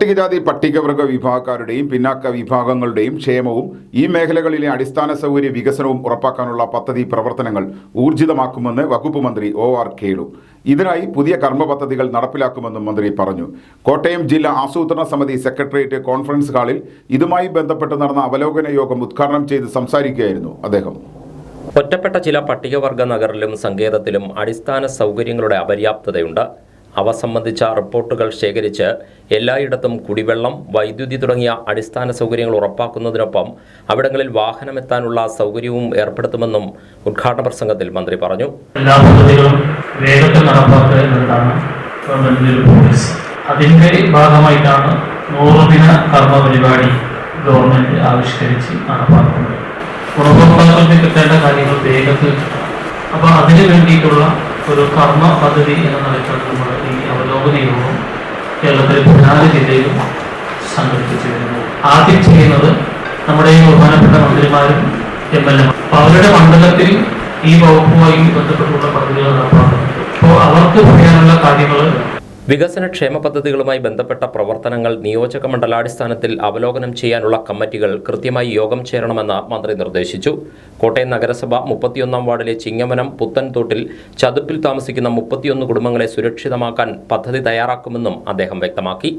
പട്ടികജാതി പട്ടികവർഗ വിഭാഗക്കാരുടെയും പിന്നാക്ക വിഭാഗങ്ങളുടെയും ക്ഷേമവും ഈ മേഖലകളിലെ അടിസ്ഥാന സൗകര്യ വികസനവും ഉറപ്പാക്കാനുള്ള പദ്ധതി പ്രവർത്തനങ്ങൾ ഊർജിതമാക്കുമെന്ന് വകുപ്പ് മന്ത്രി OR കേളു. ഇതിനായി പുതിയ കർമ്മ പദ്ധതികൾ നടപ്പിലാക്കുമെന്നും മന്ത്രി പറഞ്ഞു. കോട്ടയം ജില്ലാ ആസൂത്രണ സമിതി സെക്രട്ടേറിയറ്റ് കോൺഫറൻസ് ഹാളിൽ ഇതുമായി ബന്ധപ്പെട്ട് നടന്ന അവലോകന യോഗം ഉദ്ഘാടനം ചെയ്ത് സംസാരിക്കുകയായിരുന്നു അദ്ദേഹം. ഒറ്റപ്പെട്ട ചില പട്ടികവർഗ നഗറിലും സങ്കേതത്തിലും അടിസ്ഥാന സൗകര്യങ്ങളുടെ അപര്യാപ്തതയുണ്ട്. അവ സംബന്ധിച്ച റിപ്പോർട്ടുകൾ ശേഖരിച്ച് എല്ലായിടത്തും കുടിവെള്ളം, വൈദ്യുതി തുടങ്ങിയ അടിസ്ഥാന സൗകര്യങ്ങൾ ഉറപ്പാക്കുന്നതിനൊപ്പം അവിടങ്ങളിൽ വാഹനമെത്താനുള്ള സൗകര്യവും ഏർപ്പെടുത്തുമെന്നും ഉദ്ഘാടന പ്രസംഗത്തിൽ മന്ത്രി പറഞ്ഞു. എല്ലാ പദ്ധതികളും വേഗത്തിൽ നടപ്പാക്കുക എന്നതാണ് ഗവൺമെന്റിന്റെ ഒരു പോളിസി. അതിന്റെ ഭാഗമായിട്ടാണ് 100 ദിന കർമ്മ പരിപാടി ഗവൺമെന്റ് ആവിഷ്കരിച്ച് നടപ്പാക്കുന്നത്. ഗുണഭോക്താക്കൾക്ക് കിട്ടേണ്ട കാര്യങ്ങൾ വേഗത്തിൽ. അപ്പോൾ അതിനു വേണ്ടിയിട്ടുള്ള ഒരു കർമ്മ പദ്ധതി എന്ന നിലയ്ക്കാണ് നമ്മൾ ഈ അവലോകന യോഗം കേരളത്തിലെ 14 ജില്ലയിലും സംഘടിപ്പിച്ചു വരുന്നത്. ആദ്യം ചെയ്യുന്നത് നമ്മുടെ ഈ ബഹുമാനപ്പെട്ട മന്ത്രിമാരും MLA അപ്പോൾ അവരുടെ മണ്ഡലത്തിൽ ഈ വകുപ്പുമായി ബന്ധപ്പെട്ടുള്ള പദ്ധതികൾ നടപ്പാക്കുന്നുണ്ട്. അപ്പോൾ അവർക്ക് പറയാനുള്ള കാര്യങ്ങൾ വികസന ക്ഷേമ പദ്ധതികളുമായി ബന്ധപ്പെട്ട പ്രവർത്തനങ്ങൾ നിയോജക മണ്ഡലാടിസ്ഥാനത്തിൽ അവലോകനം ചെയ്യാനുള്ള കമ്മിറ്റികൾ കൃത്യമായി യോഗം ചേരണമെന്ന് മന്ത്രി നിർദ്ദേശിച്ചു. കോട്ടയം നഗരസഭ 31-ാം വാർഡിലെ ചിങ്ങമനം പുത്തൻതോട്ടിൽ ചതുപ്പിൽ താമസിക്കുന്ന 31 കുടുംബങ്ങളെ സുരക്ഷിതമാക്കാൻ പദ്ധതി തയ്യാറാക്കുമെന്നും അദ്ദേഹം വ്യക്തമാക്കി.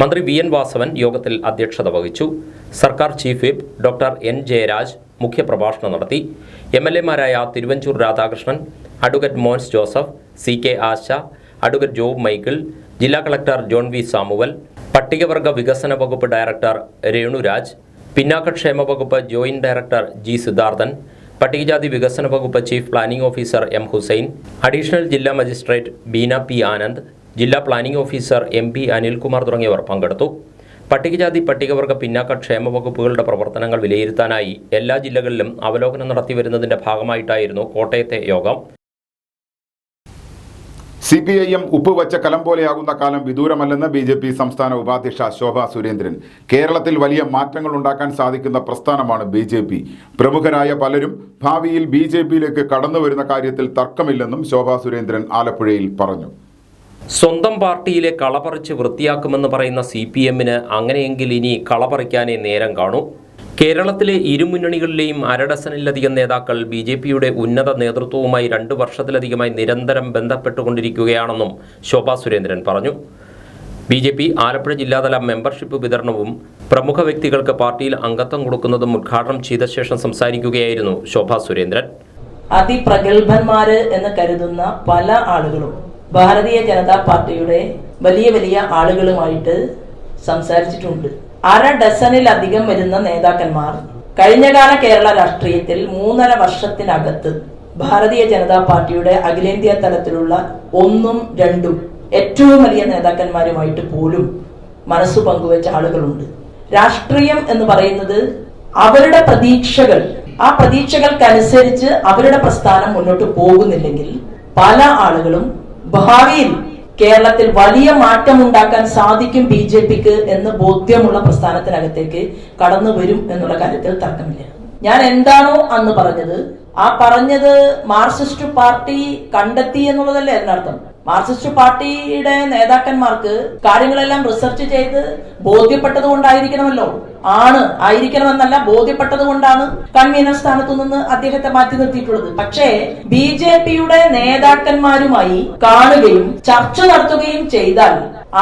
മന്ത്രി VN വാസവൻ യോഗത്തിൽ അധ്യക്ഷത വഹിച്ചു. സർക്കാർ chief whip doctor N Jayaraj മുഖ്യപ്രഭാഷണം നടത്തി. MLA മാരായ Thiruvanchoor Radhakrishnan, advocate Mons Joseph, CK ആശ, അഡ്വക്കേറ്റ് ജോബ് മൈക്കിൾ, ജില്ലാ കളക്ടർ ജോൺ വി സാമുവൽ, പട്ടികവർഗ വികസന വകുപ്പ് ഡയറക്ടർ രേണുരാജ്, പിന്നാക്കക്ഷേമ വകുപ്പ് ജോയിന്റ് ഡയറക്ടർ G സിദ്ധാർത്ഥൻ, പട്ടികജാതി വികസന വകുപ്പ് chief planning officer M Hussain, additional ജില്ലാ മജിസ്ട്രേറ്റ് ബീന P ആനന്ദ്, ജില്ലാ പ്ലാനിംഗ് ഓഫീസർ MP അനിൽകുമാർ തുടങ്ങിയവർ പങ്കെടുത്തു. പട്ടികജാതി പട്ടികവർഗ പിന്നാക്ക ക്ഷേമ വകുപ്പുകളുടെ പ്രവർത്തനങ്ങൾ വിലയിരുത്താനായി എല്ലാ ജില്ലകളിലും അവലോകനം നടത്തിവരുന്നതിന്റെ ഭാഗമായിട്ടായിരുന്നു കോട്ടയത്തെ യോഗം. CPIM ഉപ്പുവച്ച കലം പോലെയാകുന്ന കാലം വിദൂരമല്ലെന്ന് BJP സംസ്ഥാന ഉപാധ്യക്ഷ ശോഭാ സുരേന്ദ്രൻ. കേരളത്തിൽ വലിയ മാറ്റങ്ങൾ ഉണ്ടാക്കാൻ സാധിക്കുന്ന പ്രസ്ഥാനമാണ് BJP. പ്രമുഖരായ പലരും ഭാവിയിൽ BJPയിലേക്ക് കടന്നു വരുന്ന കാര്യത്തിൽ തർക്കമില്ലെന്നും ശോഭാ സുരേന്ദ്രൻ ആലപ്പുഴയിൽ പറഞ്ഞു. സ്വന്തം പാർട്ടിയിലെ കളപറിച്ച് വൃത്തിയാക്കുമെന്ന് പറയുന്ന CPMന് അങ്ങനെയെങ്കിൽ ഇനി കളപറിക്കാനേ നേരം കാണൂ. കേരളത്തിലെ ഇരുമുന്നണികളിലെയും അരഡസനിലധികം നേതാക്കൾ BJPയുടെ ഉന്നത നേതൃത്വവുമായി 2 വർഷത്തിലധികമായി നിരന്തരം ബന്ധപ്പെട്ടുകൊണ്ടിരിക്കുകയാണെന്നും ശോഭാ സുരേന്ദ്രൻ പറഞ്ഞു. BJP ആലപ്പുഴ ജില്ലാതല മെമ്പർഷിപ്പ് വിതരണവും പ്രമുഖ വ്യക്തികൾക്ക് പാർട്ടിയിൽ അംഗത്വം കൊടുക്കുന്നതും ഉദ്ഘാടനം ചെയ്ത ശേഷം സംസാരിക്കുകയായിരുന്നു ശോഭാ സുരേന്ദ്രൻ. അതിപ്രഗത്ഭന്മാര് എന്ന് കരുതുന്ന പല ആളുകളും ഭാരതീയ ജനതാ പാർട്ടിയുടെ വലിയ ആളുകളുമായിട്ട് സംസാരിച്ചിട്ടുണ്ട്. 1/2 ഡസനിലധികം വരുന്ന നേതാക്കന്മാർ കഴിഞ്ഞകാല കേരള രാഷ്ട്രീയത്തിൽ 3.5 വർഷത്തിനകത്ത് ഭാരതീയ ജനതാ പാർട്ടിയുടെ അഖിലേന്ത്യാ തലത്തിലുള്ള 1ഉം 2ഉം ഏറ്റവും വലിയ നേതാക്കന്മാരുമായിട്ട് പോലും മനസ്സു പങ്കുവെച്ച ആളുകളുണ്ട്. രാഷ്ട്രീയം എന്ന് പറയുന്നത് അവരുടെ പ്രതീക്ഷകൾ, ആ പ്രതീക്ഷകൾക്കനുസരിച്ച് അവരുടെ പ്രസ്ഥാനം മുന്നോട്ട് പോകുന്നില്ലെങ്കിൽ പല ആളുകളും ഭാവിയിൽ കേരളത്തിൽ വലിയ മാറ്റമുണ്ടാക്കാൻ സാധിക്കും BJPക്ക് എന്ന് ബോധ്യമുള്ള പ്രസ്ഥാനത്തിനകത്തേക്ക് കടന്നു വരും എന്നുള്ള കാര്യത്തിൽ തർക്കമില്ല. ഞാൻ എന്താണോ അന്ന് പറഞ്ഞത്, ആ പറഞ്ഞത് മാർക്സിസ്റ്റ് പാർട്ടി കണ്ടെത്തി എന്നുള്ളതല്ലേ അതിനർത്ഥം. മാർക്സിസ്റ്റ് പാർട്ടിയുടെ നേതാക്കന്മാർക്ക് കാര്യങ്ങളെല്ലാം റിസർച്ച് ചെയ്ത് ബോധ്യപ്പെട്ടത് കൊണ്ടായിരിക്കണമല്ലോ, ആയിരിക്കണമെന്നല്ല, ബോധ്യപ്പെട്ടത് കൊണ്ടാണ് കൺവീനർ സ്ഥാനത്തു നിന്ന് അദ്ദേഹത്തെ മാറ്റി നിർത്തിയിട്ടുള്ളത്. പക്ഷേ BJPയുടെ നേതാക്കന്മാരുമായി കാണുകയും ചർച്ച നടത്തുകയും ചെയ്താൽ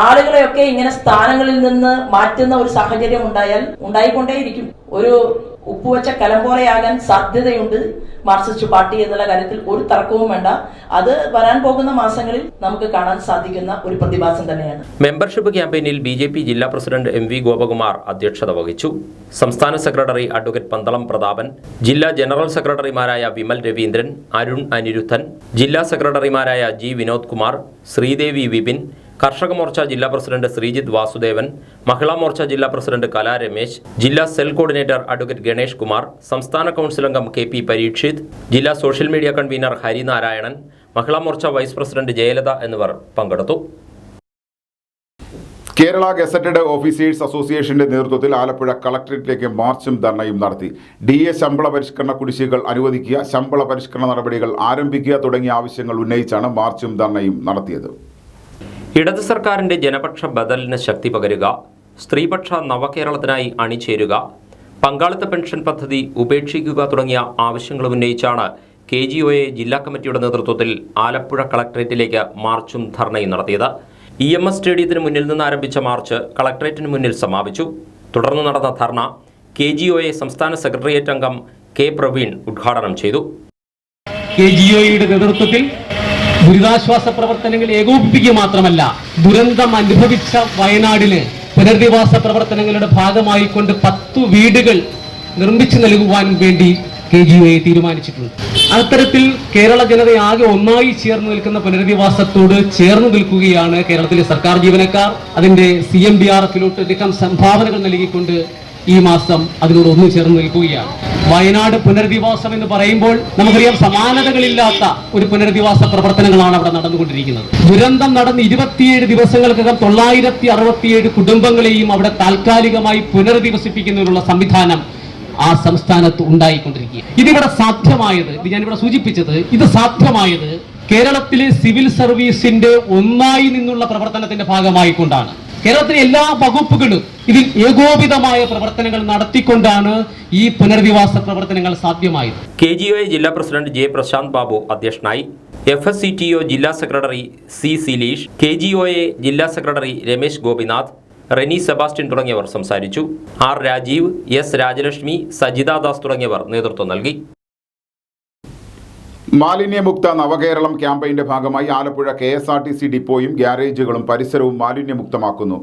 ആളുകളെയൊക്കെ ഇങ്ങനെ സ്ഥാനങ്ങളിൽ നിന്ന് മാറ്റുന്ന ഒരു സാഹചര്യം ഉണ്ടായിക്കൊണ്ടേയിരിക്കും. ഒരു ഉപ്പുവച്ച കലം പോലെയാകാൻ സാധ്യതയുണ്ട് മാർക്സിസ്റ്റ് പാർട്ടി എന്നുള്ള കാര്യത്തിൽ ഒരു തർക്കവും വേണ്ട. അത് വരാൻ പോകുന്ന മാസങ്ങളിൽ നമുക്ക് കാണാൻ സാധിക്കുന്ന ഒരു പ്രതിഭാസം തന്നെയാണ്. മെമ്പർഷിപ്പ് ക്യാമ്പയിനിൽ BJP ജില്ലാ പ്രസിഡന്റ് MV ഗോപകുമാർ അധ്യക്ഷത വഹിച്ചു. സംസ്ഥാന സെക്രട്ടറി അഡ്വക്കേറ്റ് പന്തളം പ്രതാപൻ, ജില്ലാ ജനറൽ സെക്രട്ടറിമാരായ വിമൽ രവീന്ദ്രൻ, അരുൺ അനിരുദ്ധൻ, ജില്ലാ സെക്രട്ടറിമാരായ G വിനോദ് കുമാർ, ശ്രീദേവി വിപിൻ, കർഷക മോർച്ച ജില്ലാ പ്രസിഡന്റ് ശ്രീജിത്ത് വാസുദേവൻ, മഹിളാ മോർച്ച ജില്ലാ പ്രസിഡന്റ് കലാ രമേശ്, ജില്ലാ cell coordinator advocate Ganesh Kumar, സംസ്ഥാന കൗൺസിൽ അംഗം KP പരീക്ഷിത്, ജില്ലാ social media convener Harinarayanan, Mahila Morcha vice president Jayalatha എന്നിവർ പങ്കെടുത്തു. കേരള ഗസറ്റഡ് ഓഫീസേഴ്സ് അസോസിയേഷന്റെ നേതൃത്വത്തിൽ ആലപ്പുഴ കളക്ടറേറ്റിലേക്ക് മാർച്ചും ധർണയും നടത്തി. DA ശമ്പള പരിഷ്കരണ കുടിശ്ശികകൾ അനുവദിക്കുക, ശമ്പള പരിഷ്കരണ നടപടികൾ ആരംഭിക്കുക തുടങ്ങിയ ആവശ്യങ്ങൾ ഉന്നയിച്ചാണ് മാർച്ചും ധർണയും നടത്തിയത്. ഇടത് സർക്കാരിന്റെ ജനപക്ഷ ബദലിന് ശക്തി പകരുക, സ്ത്രീപക്ഷ നവകേരളത്തിനായി അണിചേരുക, പങ്കാളിത്ത പെൻഷൻ പദ്ധതി ഉപേക്ഷിക്കുക തുടങ്ങിയ ആവശ്യങ്ങൾ ഉന്നയിച്ചാണ് KGOA ജില്ലാ കമ്മിറ്റിയുടെ നേതൃത്വത്തിൽ ആലപ്പുഴ കളക്ടറേറ്റിലേക്ക് മാർച്ചും ധർണയും നടത്തിയത്. EMS സ്റ്റേഡിയത്തിന് മുന്നിൽ നിന്ന് ആരംഭിച്ച മാർച്ച് കളക്ടറേറ്റിന് മുന്നിൽ സമാപിച്ചു. തുടർന്ന് നടന്ന ധർണ KGOA സംസ്ഥാന സെക്രട്ടേറിയറ്റ് അംഗം K. പ്രവീൺ ഉദ്ഘാടനം ചെയ്തു. KGOയുടെ നേതൃത്വത്തിൽ ദുരിതാശ്വാസ പ്രവർത്തനങ്ങൾ ഏകോപിപ്പിക്കുക മാത്രമല്ല, ദുരന്തം അനുഭവിച്ച വയനാടിന് പുനരധിവാസ പ്രവർത്തനങ്ങളുടെ ഭാഗമായിക്കൊണ്ട് 10 വീടുകൾ നിർമ്മിച്ചു നൽകുവാൻ വേണ്ടി KGOA തീരുമാനിച്ചിട്ടുണ്ട്. അത്തരത്തിൽ കേരള ജനതയാകെ ഒന്നായി ചേർന്ന് നിൽക്കുന്ന പുനരധിവാസത്തോട് ചേർന്ന് നിൽക്കുകയാണ് കേരളത്തിലെ സർക്കാർ ജീവനക്കാർ. അതിന്റെ CMDRF-ലോട്ട് സംഭാവനകൾ നൽകിക്കൊണ്ട് ഈ മാസം അതിനോട് ഒന്നു ചേർന്ന് നിൽക്കുകയാണ്. വയനാട് പുനരധിവാസം എന്ന് പറയുമ്പോൾ നമുക്കറിയാം, സമാനതകളില്ലാത്ത ഒരു പുനരധിവാസ പ്രവർത്തനങ്ങളാണ് അവിടെ നടന്നുകൊണ്ടിരിക്കുന്നത്. ദുരന്തം നടന്ന് 27 ദിവസങ്ങൾക്കകം 967 കുടുംബങ്ങളെയും അവിടെ താൽക്കാലികമായി പുനരധിവസിപ്പിക്കുന്നതിനുള്ള സംവിധാനം ആ സംസ്ഥാനത്ത് ഉണ്ടായിക്കൊണ്ടിരിക്കുക. ഇതിവിടെ സാധ്യമായത്, ഇത് ഞാനിവിടെ സൂചിപ്പിച്ചത്, ഇത് സാധ്യമായത് കേരളത്തിലെ സിവിൽ സർവീസിന്റെ ഒന്നായി നിന്നുള്ള പ്രവർത്തനത്തിന്റെ ഭാഗമായിക്കൊണ്ടാണ്. കേരളത്തിലെ എല്ലാ വകുപ്പുകളും ഇതിൽ ഏകോപിതമായ പ്രവർത്തനങ്ങൾ നടത്തിക്കൊണ്ടാണ് ഈ പുനരധിവാസ പ്രവർത്തനങ്ങൾ സാധ്യമായത്. KGOA ജില്ലാ പ്രസിഡന്റ് J. പ്രശാന്ത് ബാബു അധ്യക്ഷനായി. FSCTO ജില്ലാ സെക്രട്ടറി C. സിലീഷ്, KGOA ജില്ലാ സെക്രട്ടറി രമേശ് ഗോപിനാഥ്, റെനി സെബാസ്റ്റ്യൻ തുടങ്ങിയവർ സംസാരിച്ചു. R. രാജീവ്, S. രാജലക്ഷ്മി, സജിത ദാസ് തുടങ്ങിയവർ നേതൃത്വം നൽകി. മാലിന്യമുക്ത നവകേരളം ക്യാമ്പയിന്റെ ഭാഗമായി ആലപ്പുഴ KSRTC ഡിപ്പോയും ഗ്യാരേജുകളും പരിസരവും മാലിന്യമുക്തമാക്കുന്നു.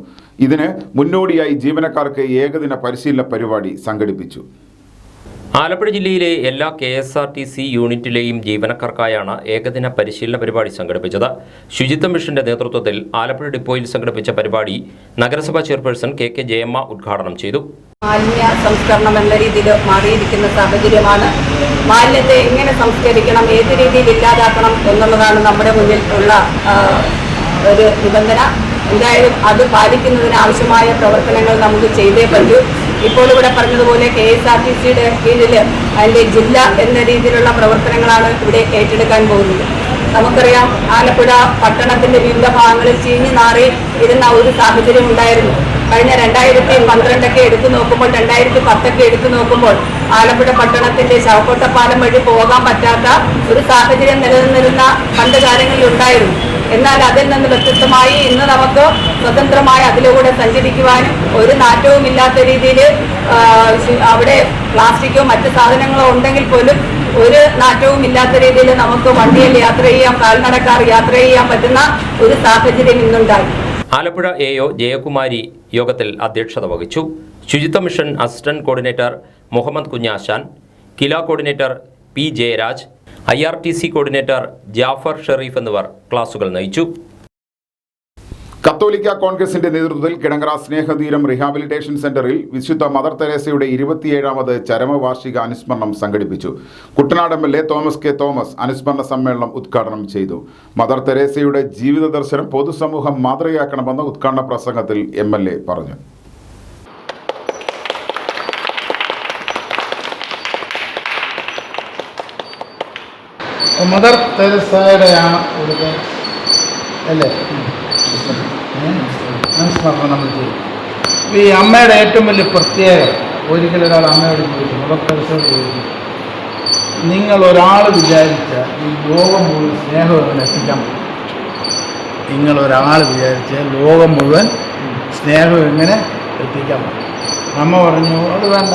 ഇതിന് മുന്നോടിയായി ജീവനക്കാർക്ക് ഏകദിന പരിശീലന പരിപാടി സംഘടിപ്പിച്ചു. ആലപ്പുഴ ജില്ലയിലെ എല്ലാ KSRTC യൂണിറ്റിലെയും ജീവനക്കാർക്കായാണ് ഏകദിന പരിശീലന പരിപാടി സംഘടിപ്പിച്ചത്. ശുചിത്വ മിഷന്റെ നേതൃത്വത്തിൽ ആലപ്പുഴ ഡിപ്പോയിൽ സംഘടിപ്പിച്ച പരിപാടി നഗരസഭാ ചെയർപേഴ്സൺ KK ജയമ്മ ഉദ്ഘാടനം ചെയ്തു. മാലിന്യ സംസ്കരണം എന്ന രീതിയിൽ മാറിയിരിക്കുന്ന സാഹചര്യമാണ്. മാലിന്യത്തെ എങ്ങനെ സംസ്കരിക്കണം, ഏത് രീതിയിൽ ഇല്ലാതാക്കണം എന്നുള്ളതാണ് നമ്മുടെ മുന്നിൽ ഉള്ള ഒരു നിബന്ധന. എന്തായാലും അത് പാലിക്കുന്നതിന് ആവശ്യമായ പ്രവർത്തനങ്ങൾ നമുക്ക് ചെയ്തേ പറ്റൂ. ഇപ്പോൾ ഇവിടെ പറഞ്ഞതുപോലെ KSRTCയുടെ കീഴിൽ അതിൻ്റെ ജില്ല എന്ന രീതിയിലുള്ള പ്രവർത്തനങ്ങളാണ് ഇവിടെ ഏറ്റെടുക്കാൻ പോകുന്നത്. നമുക്കറിയാം, ആലപ്പുഴ പട്ടണത്തിൻ്റെ വിവിധ ഭാഗങ്ങളിൽ ചീഞ്ഞു നാറി ഇരുന്ന ഒരു സാഹചര്യം ഉണ്ടായിരുന്നു. കഴിഞ്ഞ 2012 എടുത്തു നോക്കുമ്പോൾ, 2010 എടുത്തു നോക്കുമ്പോൾ ആലപ്പുഴ പട്ടണത്തിൻ്റെ ശവക്കോട്ടപ്പാലം വഴി പോകാൻ പറ്റാത്ത ഒരു സാഹചര്യം നിലനിന്നിരുന്ന പണ്ട് കാലങ്ങളിൽ ഉണ്ടായിരുന്നു. എന്നാൽ അതിൽ നിന്ന് വ്യത്യസ്തമായി ഇന്ന് നമുക്ക് സ്വതന്ത്രമായി അതിലൂടെ സഞ്ചരിക്കുവാനും ഒരു നാറ്റവും ഇല്ലാത്ത രീതിയിൽ അവിടെ പ്ലാസ്റ്റിക്കോ മറ്റ് സാധനങ്ങളോ ഉണ്ടെങ്കിൽ പോലും ഒരു നാറ്റവും ഇല്ലാത്ത രീതിയിൽ നമുക്ക് വണ്ടിയിൽ യാത്ര ചെയ്യാം, കാൽനടക്കാർ യാത്ര ചെയ്യാൻ പറ്റുന്ന ഒരു സാഹചര്യം ഇന്നുണ്ടായി. ആലപ്പുഴ AO ജയകുമാരി യോഗത്തിൽ അധ്യക്ഷത വഹിച്ചു. Suchitwa mission assistant coordinator Muhammad Kunhashan, Kila coordinator P. Jayaraj, IRTC coordinator Jafar Sherif എന്നിവർ ക്ലാസുകൾ നയിച്ചു. കത്തോലിക്ക കോൺഗ്രസിന്റെ നേതൃത്വത്തിൽ കിടങ്ങറ സ്നേഹതീരം റീഹാബിലിറ്റേഷൻ സെന്ററിൽ വിശുദ്ധ മദർ തെരേസയുടെ 27ാമത് ചരമവാർഷിക അനുസ്മരണം സംഘടിപ്പിച്ചു. Kuttanad MLA Thomas K. Thomas അനുസ്മരണ സമ്മേളനം ഉദ്ഘാടനം ചെയ്തു. മദർ തെരേസയുടെ ജീവിത ദർശനം പൊതുസമൂഹം മാതൃകയാക്കണമെന്ന ഉദ്ഘാടന പ്രസംഗത്തിൽ MLA പറഞ്ഞു. മദർ തെരേസയുടെയാണ് ഒരു അല്ലേ അനുസ്മരണം നമ്മൾ ചെയ്യും. ഈ അമ്മയുടെ ഏറ്റവും വലിയ പ്രത്യേകത, ഒരിക്കലും ഒരാൾ അമ്മയോട് ചോദിച്ചു, മദർ തെരേസയോട് ചോദിച്ചു, നിങ്ങൾ ഒരാൾ വിചാരിച്ച ഈ ലോകം മുഴുവൻ സ്നേഹം എങ്ങനെ എത്തിക്കാൻ പറ്റും? നിങ്ങളൊരാൾ വിചാരിച്ച ലോകം മുഴുവൻ സ്നേഹം എങ്ങനെ എത്തിക്കാൻ പറ്റും? അമ്മ പറഞ്ഞു, അത് വേണ്ട.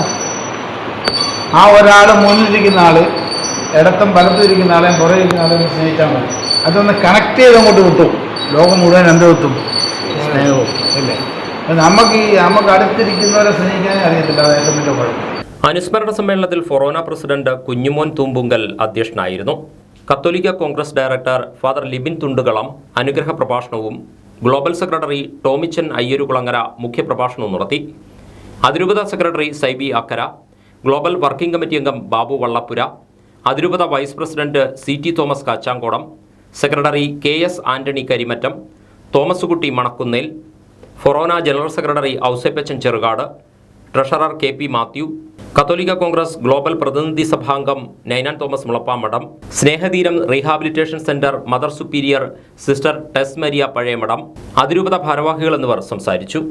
ആ ഒരാൾ മുന്നിലിരിക്കുന്ന ആൾ ഇടത്തും വലത്തിരിക്കുന്ന ആളെയും പുറകെ ഇരിക്കുന്ന ആളെയും സ്നേഹിച്ചാൽ മതി. അതൊന്ന് കണക്ട് ചെയ്ത് അങ്ങോട്ട് കിട്ടും. ലോകം മുഴുവൻ എന്ത് കിട്ടും? സ്നേഹവും അല്ലേ? നമുക്ക് അടുത്തിരിക്കുന്നവരെ സ്നേഹിക്കാനേ അറിയത്തില്ല. അത് ഏറ്റവും വലിയ കുഴപ്പം. അനുസ്മരണ സമ്മേളനത്തിൽ ഫൊറോന പ്രസിഡന്റ് കുഞ്ഞുമോൻ തൂമ്പുങ്കൽ അധ്യക്ഷനായിരുന്നു. കത്തോലിക്ക Congress director father Libin Thundukalam അനുഗ്രഹ പ്രഭാഷണവും ഗ്ലോബൽ സെക്രട്ടറി ടോമിച്ചൻ അയ്യരുകുളങ്ങര മുഖ്യപ്രഭാഷണവും നടത്തി. അതിരൂപത secretary Saibi Akkara, global working committee അംഗം ബാബു വള്ളപ്പുര, അതിരൂപത vice president CT Thomas Kachankodam, secretary KS Antony Karimattam, Thomas Kutty Manakkunnel, ഫൊറോന general secretary Ouseppachan Cherukad, treasurer KP Mathew, കത്തോലിക്ക കോൺഗ്രസ് ഗ്ലോബൽ പ്രതിനിധി സഭാംഗം Ninan Thomas Mulappamadom, Snehatheeram rehabilitation centre mother superior sister Tess Maria Pazhayamadom, അതിരൂപത ഭാരവാഹികൾ എന്നിവർ സംസാരിച്ചു.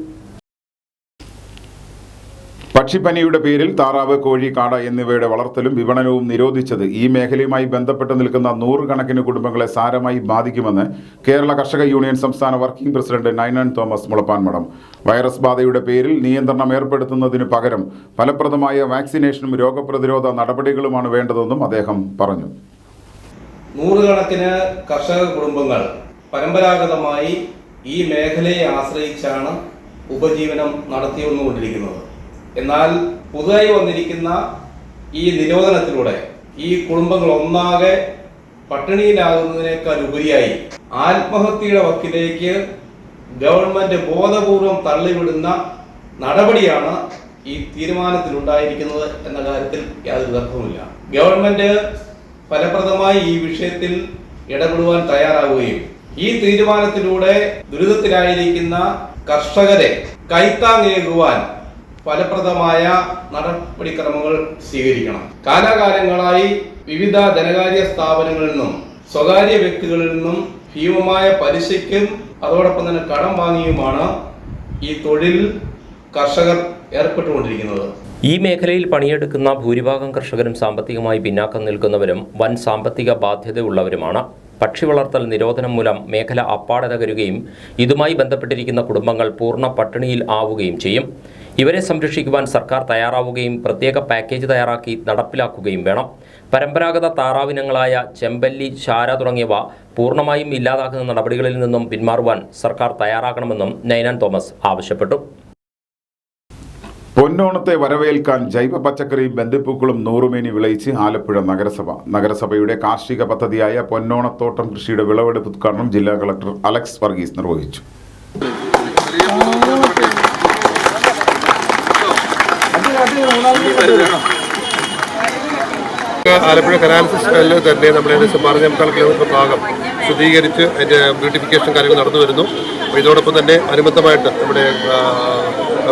പക്ഷിപ്പനിയുടെ പേരിൽ താറാവ്, കോഴി, കാട എന്നിവയുടെ വളർത്തലും വിപണനവും നിരോധിച്ചത് ഈ മേഖലയുമായി ബന്ധപ്പെട്ട് നിൽക്കുന്ന നൂറുകണക്കിന് കുടുംബങ്ങളെ സാരമായി ബാധിക്കുമെന്ന് കേരള കർഷക യൂണിയൻ സംസ്ഥാന working president Ninan Thomas Mulappanmadom. Virus ബാധയുടെ പേരിൽ നിയന്ത്രണം ഏർപ്പെടുത്തുന്നതിന് പകരം ഫലപ്രദമായ വാക്സിനേഷനും രോഗപ്രതിരോധ നടപടികളുമാണ് വേണ്ടതെന്നും അദ്ദേഹം പറഞ്ഞു. നൂറുകണക്കിന് കർഷക കുടുംബങ്ങൾ പരമ്പരാഗതമായി ഈ മേഖലയെ ആശ്രയിച്ചാണ് ഉപജീവനം നടത്തിവന്നുകൊണ്ടിരിക്കുന്നത്. എന്നാൽ പുതുതായി വന്നിരിക്കുന്ന ഈ നിരോധനത്തിലൂടെ ഈ കുടുംബങ്ങൾ ഒന്നാകെ പട്ടിണിയിലാകുന്നതിനേക്കാൾ ഉപരിയായി ആത്മഹത്യയുടെ വക്കിലേക്ക് ഗവൺമെന്റ് ബോധപൂർവം തള്ളിവിടുന്ന നടപടിയാണ് ഈ തീരുമാനത്തിലുണ്ടായിരിക്കുന്നത് എന്ന കാര്യത്തിൽ യാതൊരു തർക്കവുമില്ല. ഗവൺമെന്റ് ഫലപ്രദമായി ഈ വിഷയത്തിൽ ഇടപെടുവാൻ തയ്യാറാവുകയും ഈ തീരുമാനത്തിലൂടെ ദുരിതത്തിലായിരിക്കുന്ന കർഷകരെ കൈത്താങ്ങേകുവാൻ ഫലപ്രദമായ നടപടിക്രമങ്ങൾ സ്വീകരിക്കണം. കാലാകാലങ്ങളായി വിവിധ ധനകാര്യ സ്ഥാപനങ്ങളിൽ നിന്നും സ്വകാര്യ വ്യക്തികളിൽ നിന്നും ഭീമമായ പലിശയ്ക്കും അതോടൊപ്പം തന്നെ കടം വാങ്ങിയുമാണ് ഈ തൊഴിൽ കർഷകർ ഏർപ്പെട്ടുകൊണ്ടിരിക്കുന്നത്. ഈ മേഖലയിൽ പണിയെടുക്കുന്ന ഭൂരിഭാഗം കർഷകരും സാമ്പത്തികമായി പിന്നാക്കം നിൽക്കുന്നവരും വൻ സാമ്പത്തിക ബാധ്യതയുള്ളവരുമാണ്. പക്ഷി വളർത്തൽ നിരോധനം മൂലം മേഖല അപ്പാടെ തകരുകയും ഇതുമായി ബന്ധപ്പെട്ടിരിക്കുന്ന കുടുംബങ്ങൾ പൂർണ്ണ പട്ടിണിയിൽ ആവുകയും ചെയ്യും. ഇവരെ സംരക്ഷിക്കുവാൻ സർക്കാർ തയ്യാറാവുകയും പ്രത്യേക പാക്കേജ് തയ്യാറാക്കി നടപ്പിലാക്കുകയും വേണം. പരമ്പരാഗത താറാവിനങ്ങളായ ചെമ്പല്ലി, ശാര തുടങ്ങിയവ പൂർണ്ണമായും ഇല്ലാതാക്കുന്ന നടപടികളിൽ നിന്നും പിന്മാറുവാൻ സർക്കാർ തയ്യാറാക്കണമെന്നും നൈനാൻ തോമസ് ആവശ്യപ്പെട്ടു. പൊന്നോണത്തെ വരവേൽക്കാൻ ജൈവ പച്ചക്കറിയും ബന്ദിപ്പൂക്കളും നൂറുമേനി വിളയിച്ച് ആലപ്പുഴ നഗരസഭ. നഗരസഭയുടെ കാർഷിക പദ്ധതിയായ പൊന്നോണത്തോട്ടം കൃഷിയുടെ വിളവെടുപ്പ് ഉദ്ഘാടനം ജില്ലാ കളക്ടർ അലക്സ് വർഗീസ് നിർവഹിച്ചു. ആലപ്പുഴ കനാലിസിസ് കല്ലിൽ തന്നെ നമ്മൾ ഏകദേശം 15 കിലോമീറ്റർ ഭാഗം ശുദ്ധീകരിച്ച് അതിൻ്റെ ബ്യൂട്ടിഫിക്കേഷൻ കാര്യങ്ങൾ നടന്നു വരുന്നു. ഇതോടൊപ്പം തന്നെ അനുബന്ധമായിട്ട് നമ്മുടെ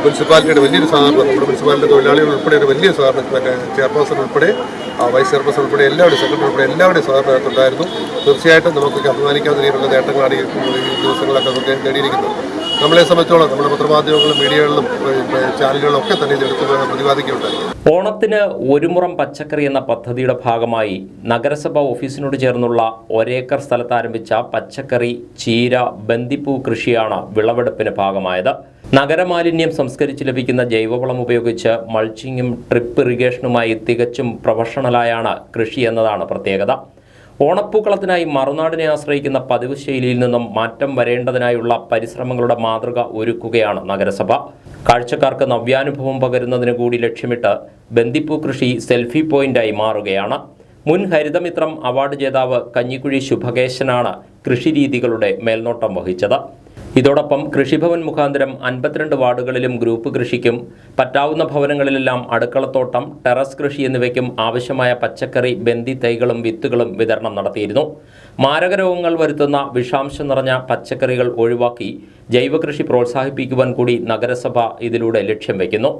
മുനിസിപ്പാലിറ്റിയുടെ വലിയൊരു സഹകരണം, നമ്മുടെ മുനിസിപ്പാലിറ്റി തൊഴിലാളികൾ ഉൾപ്പെടെ ഒരു വലിയ സഹകരണം, മറ്റേ ചെയർപേഴ്സൺ ഉൾപ്പെടെ വൈസ് ചെയർപേഴ്സൺ ഉൾപ്പെടെ എല്ലാവരുടെയും സെക്രട്ടറി ഉൾപ്പെടെ എല്ലാവരുടെയും സഹകരണം ഉണ്ടായിരുന്നു. തീർച്ചയായിട്ടും നമുക്കൊക്കെ അഭിമാനിക്കാവുന്ന രീതിയിലുള്ള നേട്ടങ്ങളാണ് ഈ ദിവസങ്ങളൊക്കെ നമുക്ക് നേടിയിരിക്കുന്നത്. നമ്മളെ സംബന്ധിച്ചോളം നമ്മുടെ പത്രമാധ്യമങ്ങളിലും മീഡിയകളിലും ചാനലുകളിലും ഒക്കെ തന്നെ ഇതെടുത്ത് പ്രതിപാദിക്കുകയുണ്ടായി. ഓണത്തിന് ഒരു മുറം പച്ചക്കറി എന്ന പദ്ധതിയുടെ ഭാഗമായി നഗരസഭ ഓഫീസിനോട് ചേർന്നുള്ള ഒരേക്കർ സ്ഥലത്ത് ആരംഭിച്ച പച്ചക്കറി, ചീര, ബന്ദിപ്പൂ കൃഷിയാണ് വിളവെടുപ്പിന് ഭാഗമായത്. നഗരമാലിന്യം സംസ്കരിച്ച് ലഭിക്കുന്ന ജൈവവളം ഉപയോഗിച്ച് മൾച്ചിങ്ങും ഡ്രിപ്പ് ഇറിഗേഷനുമായി തികച്ചും പ്രൊഫഷണലായാണ് കൃഷി എന്നതാണ് പ്രത്യേകത. ഓണപ്പൂക്കളത്തിനായി മറുനാടിനെ ആശ്രയിക്കുന്ന പതിവ് ശൈലിയിൽ നിന്നും മാറ്റം വരേണ്ടതിനായുള്ള പരിശ്രമങ്ങളുടെ മാതൃക ഒരുക്കുകയാണ് നഗരസഭ. കാഴ്ചക്കാർക്ക് നവ്യാനുഭവം പകരുന്നതിന് കൂടി ലക്ഷ്യമിട്ട് ബന്ദിപ്പൂ കൃഷി സെൽഫി പോയിന്റായി മാറുകയാണ്. മുൻ ഹരിതമിത്രം അവാർഡ് ജേതാവ് കഞ്ഞിക്കുഴി ശുഭകേശനാണ് കൃഷിരീതികളുടെ മേൽനോട്ടം വഹിച്ചത്. ഇതോടൊപ്പം കൃഷിഭവൻ മുഖാന്തരം 52 വാർഡുകളിലും ഗ്രൂപ്പ് കൃഷിക്കും പറ്റാവുന്ന ഭവനങ്ങളിലെല്ലാം അടുക്കളത്തോട്ടം, ടെറസ് കൃഷി എന്നിവയ്ക്കും ആവശ്യമായ പച്ചക്കറി, ബന്ദി തൈകളും വിത്തുകളും വിതരണം നടത്തിയിരുന്നു. മാരകരോഗങ്ങൾ വരുത്തുന്ന വിഷാംശം നിറഞ്ഞ പച്ചക്കറികൾ ഒഴിവാക്കി ജൈവകൃഷി പ്രോത്സാഹിപ്പിക്കുവാൻ കൂടി നഗരസഭ ഇതിലൂടെ ലക്ഷ്യം വയ്ക്കുന്നു.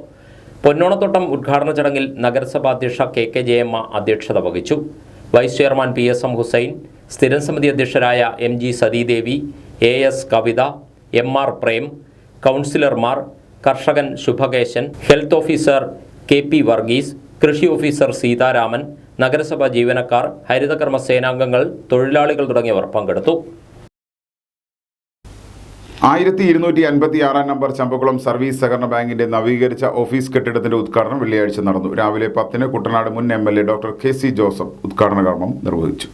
പൊന്നോണത്തോട്ടം ഉദ്ഘാടന ചടങ്ങിൽ നഗരസഭാ അധ്യക്ഷ KK ജയമ്മ അധ്യക്ഷത വഹിച്ചു. വൈസ് ചെയർമാൻ PSM ഹുസൈൻ, സ്ഥിരം സമിതി അധ്യക്ഷരായ MG സതീദേവി, AS കവിത, MR പ്രേം, കൗൺസിലർമാർ, കർഷകൻ Shubhakesan, health officer KP Varghese, കൃഷി ഓഫീസർ സീതാരാമൻ, നഗരസഭാ ജീവനക്കാർ, ഹരിതകർമ്മ സേനാംഗങ്ങൾ, തൊഴിലാളികൾ തുടങ്ങിയവർ പങ്കെടുത്തു. 1256 നമ്പർ ചമ്പക്കുളം സർവീസ് സഹകരണ ബാങ്കിന്റെ നവീകരിച്ച ഓഫീസ് കെട്ടിടത്തിന്റെ ഉദ്ഘാടനം വെള്ളിയാഴ്ച നടന്നു. രാവിലെ 10-ന് കുട്ടനാട് മുൻ MLA ഡോക്ടർ KC ജോസഫ് ഉദ്ഘാടന കർമ്മം നിർവഹിച്ചു.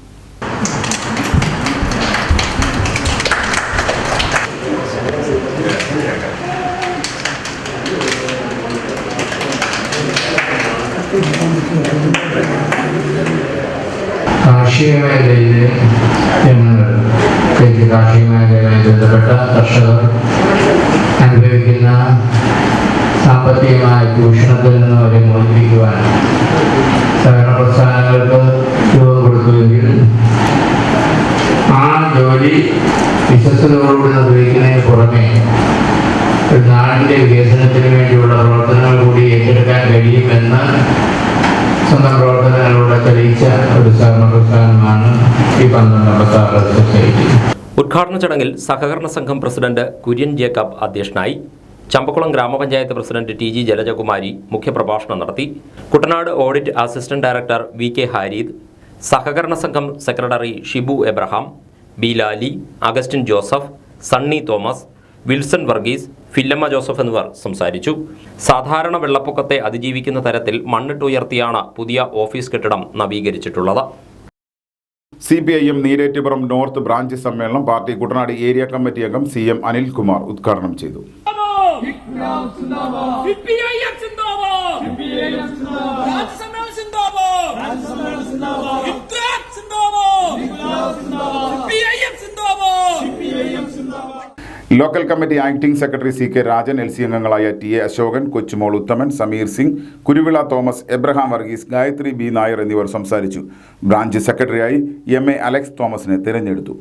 കാർഷിക മേഖലയിലെ ജനങ്ങൾ, കാർഷിക മേഖലയുമായി ബന്ധപ്പെട്ട കർഷകർ അനുഭവിക്കുന്ന സാമ്പത്തികമായ ചൂഷണത്തിൽ നിന്ന് അവരെ മോചിപ്പിക്കുവാൻ സഹകരണ പ്രസ്ഥാനങ്ങൾക്ക് രൂപം കൊടുക്കുമെങ്കിൽ ആ ജോലി വിശ്വസ്തയോടുകൂടി നിർവഹിക്കുന്നതിന് പുറമെ ഒരു നാടിൻ്റെ വികസനത്തിന് വേണ്ടിയുള്ള പ്രവർത്തനങ്ങൾ കൂടി ഏറ്റെടുക്കാൻ കഴിയുമെന്ന് സ്വന്തം പ്രവർത്തനങ്ങളിലൂടെ തെളിയിച്ച ഒരു സഹകരണ പ്രസ്ഥാനമാണ് ഈ 12 സൊസൈറ്റി. ഉദ്ഘാടന ചടങ്ങിൽ സഹകരണ സംഘം പ്രസിഡന്റ് കുര്യൻ ജേക്കബ് അധ്യക്ഷനായി. ചമ്പക്കുളം ഗ്രാമപഞ്ചായത്ത് പ്രസിഡന്റ് ടി.ജി. ജലജകുമാരി മുഖ്യപ്രഭാഷണം നടത്തി. Kuttanad audit assistant director V K. Harid, സഹകരണ സംഘം സെക്രട്ടറി ഷിബു എബ്രഹാം, ബി. ലാലി, അഗസ്റ്റിൻ ജോസഫ്, സണ്ണി തോമസ്, വിൽസൺ വർഗീസ്, ഫില്ലമ്മ ജോസഫ് എന്നിവർ സംസാരിച്ചു. സാധാരണ വെള്ളപ്പൊക്കത്തെ അതിജീവിക്കുന്ന തരത്തിൽ മണ്ണിട്ടുയർത്തിയാണ് പുതിയ ഓഫീസ് കെട്ടിടം നവീകരിച്ചിട്ടുള്ളത്. CPIM നീരേറ്റുപുറം നോർത്ത് ബ്രാഞ്ച് സമ്മേളനം പാർട്ടി കുട്ടനാട് ഏരിയ കമ്മിറ്റി അംഗം CM അനിൽകുമാർ ഉദ്ഘാടനം ചെയ്തു. Local committee acting secretary CK Rajan, LC അംഗങ്ങളായ TA അശോകൻ, കൊച്ചുമോൾ ഉത്തമൻ, സമീർ സിംഗ്, കുരുവിള തോമസ്, എബ്രഹാം വർഗീസ്, ഗായത്രി B നായർ എന്നിവർ സംസാരിച്ചു. ബ്രാഞ്ച് സെക്രട്ടറിയായി MA അലക്സ് തോമസിനെ തിരഞ്ഞെടുത്തു.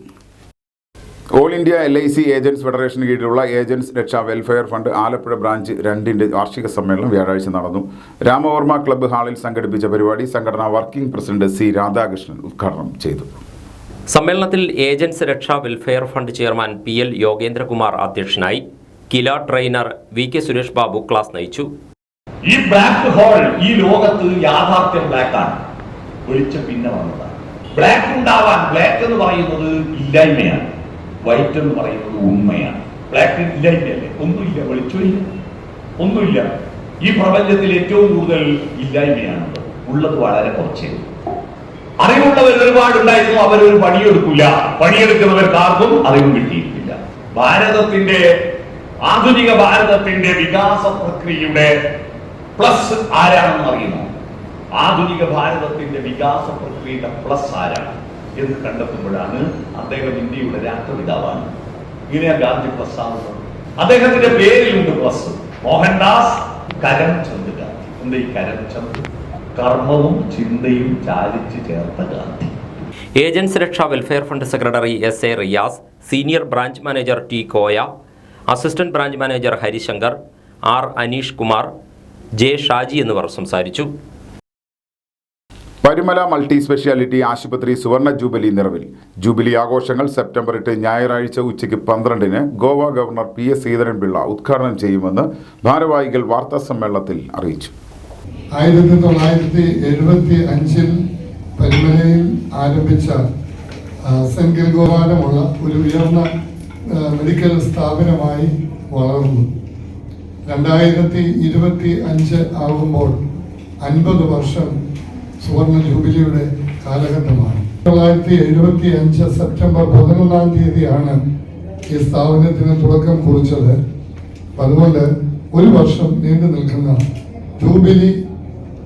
ഓൾ ഇന്ത്യ LIC ഏജൻസ് ഫെഡറേഷന് കീഴിലുള്ള agents Raksha welfare fund Alappuzha branch 2ന്റെ വാർഷിക സമ്മേളനം വ്യാഴാഴ്ച നടന്നു. രാമവർമ്മ ക്ലബ്ബ് ഹാളിൽ സംഘടിപ്പിച്ച പരിപാടി സംഘടനാ വർക്കിംഗ് പ്രസിഡന്റ് C രാധാകൃഷ്ണൻ ഉദ്ഘാടനം ചെയ്തു. സമ്മേളനത്തിൽ agents Raksha welfare fund chairman PL Yogendrakumar അധ്യക്ഷനായി. Kila trainer VK Suresh Babu class നയിച്ചു. ഈ ബ്ലാക്ക് ഹോൾ ഈ ലോകത്ത് യാഥാർത്ഥ്യം ബ്ലാക്കാണ്. വെളിച്ചം പിന്നെ വന്നതാണ്. ബ്ലാക്ക് ഉണ്ടാവാൻ, ബ്ലാക്ക് എന്ന് പറയുന്നത് ഇല്ലായ്മയാണ്, വൈറ്റ് എന്ന് പറയുന്നത് ഉണ്മയാണ്. ബ്ലാക്ക് ഇല്ലായ്മയല്ലേ? ഒന്നുമില്ല, വെളിച്ചമില്ല, ഒന്നുമില്ല. ഈ പ്രപഞ്ചത്തിൽ ഏറ്റവും കൂടുതൽ ഇല്ലായ്മയാണുള്ളത്, ഉള്ളത് വളരെ കുറച്ചേ. അറിവുള്ളവർ ഒരുപാടുണ്ടായിരുന്നു, അവരൊരു പണിയെടുക്കില്ല, പണിയെടുക്കുന്നവർക്ക് ആർക്കും അറിവും കിട്ടിയിട്ടില്ല. ഭാരതത്തിന്റെ, ആധുനിക ഭാരതത്തിന്റെ വികാസ പ്രക്രിയയുടെ പ്ലസ് ആരാണെന്ന് അറിയുമോ? ആധുനിക ഭാരതത്തിന്റെ വികാസ പ്രക്രിയയുടെ പ്ലസ് ആരാണ് എന്ന് കണ്ടെത്തുമ്പോഴാണ് അദ്ദേഹം ഇന്ത്യയുടെ രാഷ്ട്രപിതാവാണ്. ഇങ്ങനെയാ ഗാന്ധി പ്ലസ് ആവുന്നത്. അദ്ദേഹത്തിന്റെ പേരിലുണ്ട് പ്ലസ്. മോഹൻദാസ് കരംചന്ദ് ഗാന്ധി. എന്താ ഈ കരംചന്ദ്? കർമ്മവും ചിന്തയും ചാലിച്ച് ചേർത്ത Gandhi. Agents Raksha welfare fund secretary SA Riyas, senior branch manager T Koya, assistant branch manager Harishankar, R Aneesh Kumar, J Shaji എന്നിവർ സംസാരിച്ചു. പരുമല മൾട്ടി സ്പെഷ്യാലിറ്റി ആശുപത്രി സുവർണ ജൂബിലി നിറവിൽ. ജൂബിലി ആഘോഷങ്ങൾ സെപ്റ്റംബർ 8 ഞായറാഴ്ച ഉച്ചയ്ക്ക് 12-ന് ഗോവ ഗവർണർ PS ശ്രീധരൻപിള്ള ഉദ്ഘാടനം ചെയ്യുമെന്ന് ഭാരവാഹികൾ വാർത്താസമ്മേളനത്തിൽ അറിയിച്ചു. 1975 പരുമലയിൽ ആരംഭിച്ച സെന്റ് ഗിൽഗോപാലമുള്ള ഒരു ഉയർന്ന മെഡിക്കൽ സ്ഥാപനമായി വളർന്നു. 2025 ആകുമ്പോൾ 50 വർഷം സുവർണ ജൂബിലിയുടെ കാലഘട്ടമാണ്. 1975 സെപ്റ്റംബർ 11-ാം തീയതിയാണ് ഈ സ്ഥാപനത്തിന് തുടക്കം കുറിച്ചത്. അതുകൊണ്ട് ഒരു വർഷം നീണ്ടു നിൽക്കുന്ന ജൂബിലി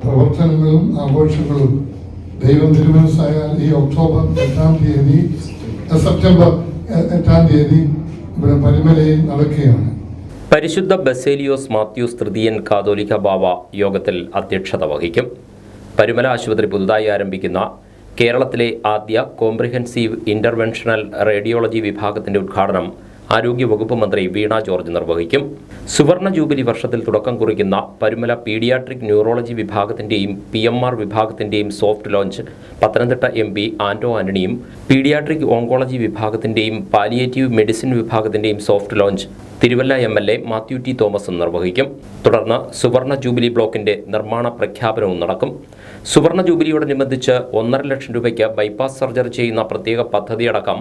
പ്രവർത്തനങ്ങളും ആഘോഷങ്ങളും ദൈവം തിരുമനസ്സായാൽ ഈ ഒക്ടോബർ 8-ാം തീയതി, സെപ്റ്റംബർ 8-ാം തീയതി ഇവിടെ പരുമലയിൽ നടക്കുകയാണ്. പരിശുദ്ധ ബസേലിയോസ് മാത്യൂസ് തൃതീയൻ കാതോലിക്ക ബാവ യോഗത്തിൽ അധ്യക്ഷത വഹിക്കും. പരുമല ആശുപത്രി പുതുതായി ആരംഭിക്കുന്ന കേരളത്തിലെ ആദ്യ കോംപ്രിഹെൻസീവ് ഇന്റർവെൻഷണൽ റേഡിയോളജി വിഭാഗത്തിന്റെ ഉദ്ഘാടനം ആരോഗ്യവകുപ്പ് മന്ത്രി വീണ ജോർജ് നിർവഹിക്കും. സുവർണ ജൂബിലി വർഷത്തിൽ തുടക്കം കുറിക്കുന്ന പരുമല പീഡിയാട്രിക് ന്യൂറോളജി വിഭാഗത്തിന്റെയും PMR വിഭാഗത്തിന്റെയും soft launch Pathanamthitta MP Anto ആന്റണിയും, പീഡിയാട്രിക് ഓങ്കോളജി വിഭാഗത്തിന്റെയും പാലിയേറ്റീവ് മെഡിസിൻ വിഭാഗത്തിന്റെയും soft launch Thiruvalla MLA Mathew T തോമസും നിർവഹിക്കും. തുടർന്ന് സുവർണ ജൂബിലി ബ്ലോക്കിന്റെ നിർമ്മാണ പ്രഖ്യാപനവും നടക്കും. സുവർണ ജൂബിലിയോടനുബന്ധിച്ച് 1.5 ലക്ഷം രൂപയ്ക്ക് ബൈപ്പാസ് സർജറി ചെയ്യുന്ന പ്രത്യേക പദ്ധതിയടക്കം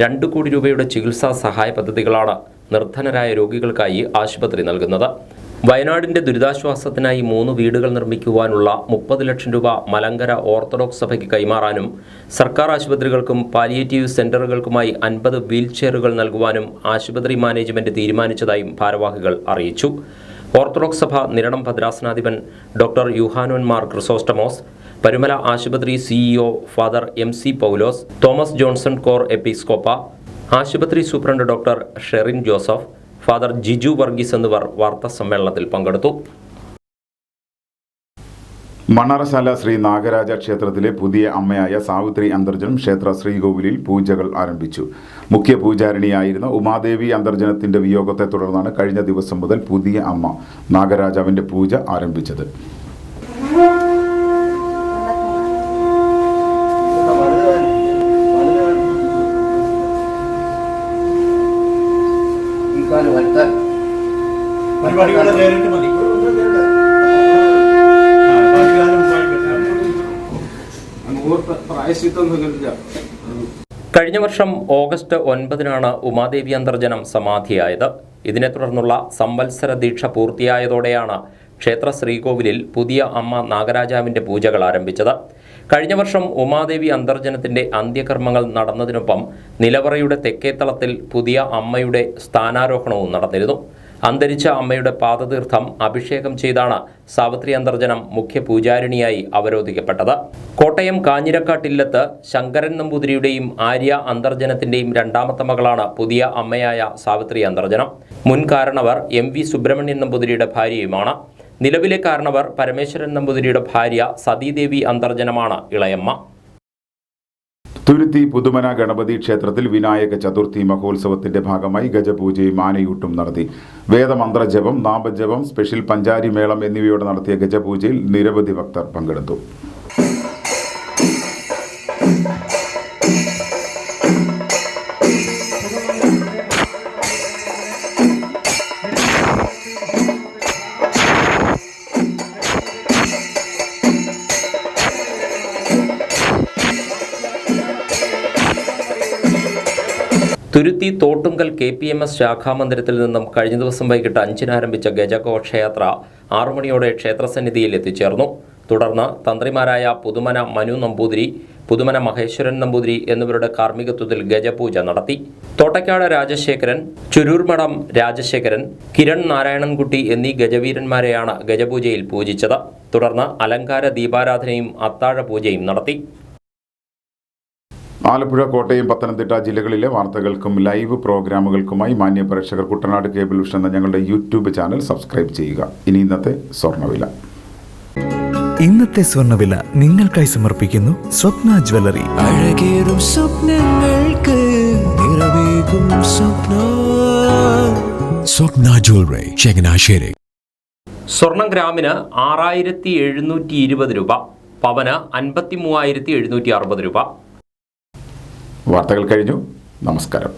2 കോടി രൂപയുടെ ചികിത്സാ സഹായ പദ്ധതികളാണ് നിർധനരായ രോഗികൾക്കായി ആശുപത്രി നൽകുന്നത്. വയനാടിന്റെ ദുരിതാശ്വാസത്തിനായി 3 വീടുകൾ നിർമ്മിക്കുവാനുള്ള 30 ലക്ഷം രൂപ മലങ്കര ഓർത്തഡോക്സ് സഭയ്ക്ക് കൈമാറാനും സർക്കാർ ആശുപത്രികൾക്കും പാലിയേറ്റീവ് സെന്ററുകൾക്കുമായി 50 വീൽ ചെയറുകൾ നൽകുവാനും ആശുപത്രി മാനേജ്മെന്റ് തീരുമാനിച്ചതായും ഭാരവാഹികൾ അറിയിച്ചു. ഓർത്തഡോക്സ് സഭ നിരണം ഭദ്രാസനാധിപൻ ഡോക്ടർ യൂഹാനോൻ മാർ ക്രിസോസ്റ്റമോസ്, പരുമല ആശുപത്രി CEO ഫാദർ MC പൗലോസ്, തോമസ് ജോൺസൺ കോർ എപ്പിസ്കോപ്പ, ആശുപത്രി superintendent doctor Sherin Joseph, father Jiju Varghese എന്നിവർ വാർത്താ സമ്മേളനത്തിൽ പങ്കെടുത്തു. മണ്ണാറശാല ശ്രീ നാഗരാജ ക്ഷേത്രത്തിലെ പുതിയ അമ്മയായ സാവിത്രി അന്തർജനം ക്ഷേത്ര ശ്രീകോവിലിൽ പൂജകൾ ആരംഭിച്ചു. മുഖ്യ പൂജാരിണിയായിരുന്ന ഉമാദേവി അന്തർജനത്തിന്റെ വിയോഗത്തെ തുടർന്നാണ് കഴിഞ്ഞ ദിവസം മുതൽ പുതിയ അമ്മ നാഗരാജാവിന്റെ പൂജ ആരംഭിച്ചത്. കഴിഞ്ഞ വർഷം ഓഗസ്റ്റ് 9-നാണ് ഉമാദേവി അന്തർജനം സമാധിയായത്. ഇതിനെ തുടർന്നുള്ള സംവത്സര ദീക്ഷ പൂർത്തിയായതോടെയാണ് ക്ഷേത്ര ശ്രീകോവിലിൽ പുതിയ അമ്മ നാഗരാജാവിന്റെ പൂജകൾ ആരംഭിച്ചത്. കഴിഞ്ഞ വർഷം ഉമാദേവി അന്തർജനത്തിന്റെ അന്ത്യകർമ്മങ്ങൾ നടന്നതിനൊപ്പം നിലവറയുടെ തെക്കേത്തളത്തിൽ പുതിയ അമ്മയുടെ സ്ഥാനാരോഹണവും നടന്നിരുന്നു. അന്തരിച്ച അമ്മയുടെ പാദതീർത്ഥം അഭിഷേകം ചെയ്താണ് സാവിത്രി അന്തർജനം മുഖ്യ പൂജാരിണിയായി അവരോധിക്കപ്പെട്ടത്. കോട്ടയം കാഞ്ഞിരക്കാട്ടില്ലത്ത് ശങ്കരൻ നമ്പൂതിരിയുടെയും ആര്യ അന്തർജനത്തിന്റെയും രണ്ടാമത്തെ മകളാണ് പുതിയ അമ്മയായ സാവിത്രി അന്തർജനം. മുൻ കാരണവർ MV സുബ്രഹ്മണ്യൻ നമ്പൂതിരിയുടെ ഭാര്യയുമാണ്. നിലവിലെ കാരണവർ പരമേശ്വരൻ നമ്പൂതിരിയുടെ ഭാര്യ സതീദേവി അന്തർജനമാണ് ഇളയമ്മ. തുരുത്തി പുതുമന ഗണപതി ക്ഷേത്രത്തിൽ വിനായക ചതുർത്ഥി മഹോത്സവത്തിന്റെ ഭാഗമായി ഗജപൂജയും ആനയൂട്ടും നടത്തി. വേദമന്ത്രജപം, നാമജപം, സ്പെഷ്യൽ പഞ്ചാരി മേളം എന്നിവയോടെ നടത്തിയ ഗജപൂജയിൽ നിരവധി ഭക്തർ പങ്കെടുത്തു. തുരുത്തി തോട്ടുങ്കൽ KPMS ശാഖാമന്ദിരത്തിൽ നിന്നും കഴിഞ്ഞ ദിവസം വൈകിട്ട് 5-ന് ആരംഭിച്ച ഗജഘോഷയാത്ര 6 മണിയോടെ ക്ഷേത്രസന്നിധിയിൽ എത്തിച്ചേർന്നു. തുടർന്ന് തന്ത്രിമാരായ പുതുമന മനു നമ്പൂതിരി, പുതുമന മഹേശ്വരൻ നമ്പൂതിരി എന്നിവരുടെ കാർമ്മികത്വത്തിൽ ഗജപൂജ നടത്തി. തോട്ടക്കാട് രാജശേഖരൻ, ചുരൂർമഠം രാജശേഖരൻ, കിരൺ നാരായണൻകുട്ടി എന്നീ ഗജവീരന്മാരെയാണ് ഗജപൂജയിൽ പൂജിച്ചത്. തുടർന്ന് അലങ്കാര ദീപാരാധനയും അത്താഴ പൂജയും നടത്തി. ആലപ്പുഴ, കോട്ടയം, പത്തനംതിട്ട ജില്ലകളിലെ വാർത്തകൾക്കും ലൈവ് പ്രോഗ്രാമുകൾക്കുമായി മാന്യ പ്രേക്ഷകർ കുട്ടനാട് കേബിൾ വിഷൻ എന്ന ഞങ്ങളുടെ യൂട്യൂബ് ചാനൽ സബ്സ്ക്രൈബ് ചെയ്യുക. ഇനി ഇന്നത്തെ സ്വർണ്ണവില. ഇന്നത്തെ സ്വർണ്ണവില നിങ്ങൾക്കായി സമർപ്പിക്കുന്നു സ്വപ്ന ജ്വല്ലറി. അഴകേറും സ്വപ്നങ്ങൾക്ക് നിറവേകും സ്വപ്ന ജ്വല്ലറി, ചങ്ങനാശ്ശേരി. സ്വർണം ഗ്രാമിന് 6720 രൂപ, പവന് 53,760 രൂപ. വാർത്തകൾ കഴിഞ്ഞു. നമസ്കാരം.